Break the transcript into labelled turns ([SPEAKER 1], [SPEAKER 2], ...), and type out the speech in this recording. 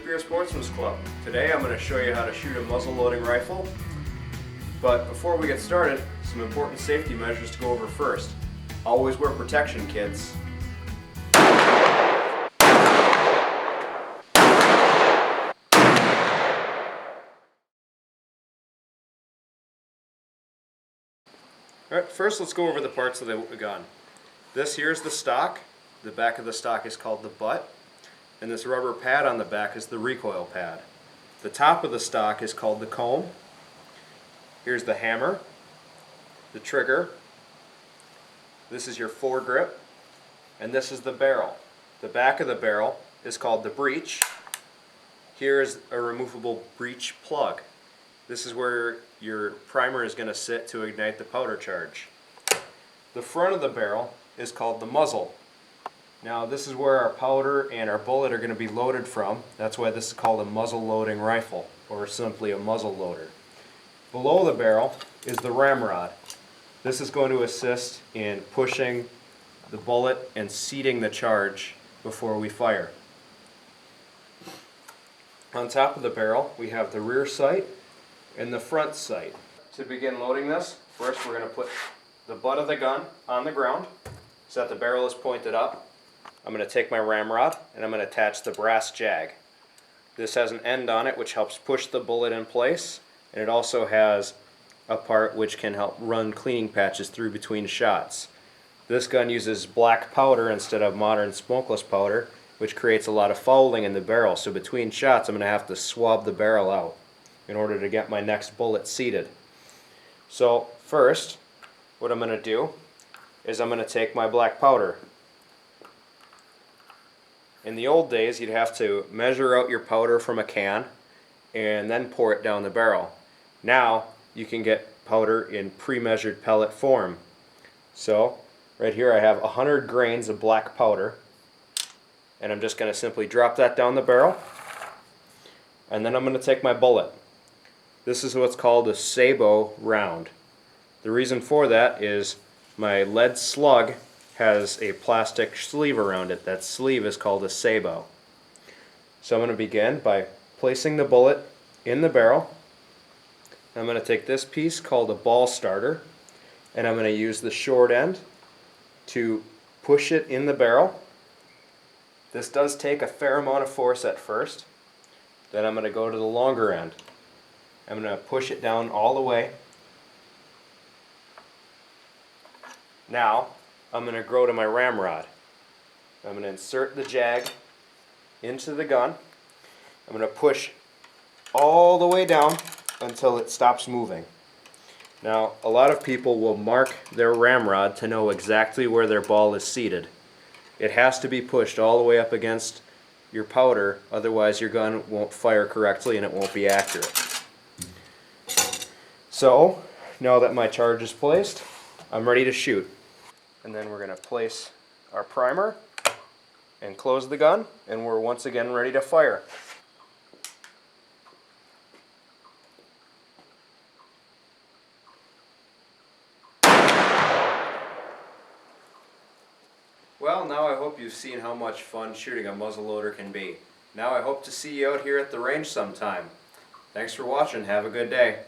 [SPEAKER 1] Superior Sportsman's Club. Today I'm going to show you how to shoot a muzzle loading rifle. But before we get started, some important safety measures to go over first. Always wear protection, kids. Alright, first let's go over the parts of the gun. This here is the stock. The back of the stock is called the butt. And this rubber pad on the back is the recoil pad. The top of the stock is called the comb. Here's the hammer, the trigger. This is your foregrip. And this is the barrel. The back of the barrel is called the breech. Here is a removable breech plug. This is where your primer is going to sit to ignite the powder charge. The front of the barrel is called the muzzle. Now this is where our powder and our bullet are going to be loaded from. That's why this is called a muzzle loading rifle, or simply a muzzle loader. Below the barrel is the ramrod. This is going to assist in pushing the bullet and seating the charge before we fire. On top of the barrel we have the rear sight and the front sight. To begin loading this, first we're going to put the butt of the gun on the ground so that the barrel is pointed up. I'm going to take my ramrod and I'm going to attach the brass jag. This has an end on it which helps push the bullet in place, and it also has a part which can help run cleaning patches through between shots. This gun uses black powder instead of modern smokeless powder, which creates a lot of fouling in the barrel, so between shots I'm going to have to swab the barrel out in order to get my next bullet seated. So first, what I'm going to do is I'm going to take my black powder. In the old days, you'd have to measure out your powder from a can and then pour it down the barrel. Now, you can get powder in pre-measured pellet form. So, right here I have 100 grains of black powder, and I'm just going to simply drop that down the barrel, and then I'm going to take my bullet. This is what's called a sabot round. The reason for that is my lead slug has a plastic sleeve around it. That sleeve is called a sabot. So I'm going to begin by placing the bullet in the barrel. I'm going to take this piece called a ball starter, and I'm going to use the short end to push it in the barrel. This does take a fair amount of force at first. Then I'm going to go to the longer end. I'm going to push it down all the way. Now I'm going to go to my ramrod. I'm going to insert the jag into the gun. I'm going to push all the way down until it stops moving. Now, a lot of people will mark their ramrod to know exactly where their ball is seated. It has to be pushed all the way up against your powder, otherwise your gun won't fire correctly and it won't be accurate. So, now that my charge is placed, I'm ready to shoot. And then we're going to place our primer and close the gun, and we're once again ready to fire. Well, now I hope you've seen how much fun shooting a muzzleloader can be. Now I hope to see you out here at the range sometime. Thanks for watching. Have a good day.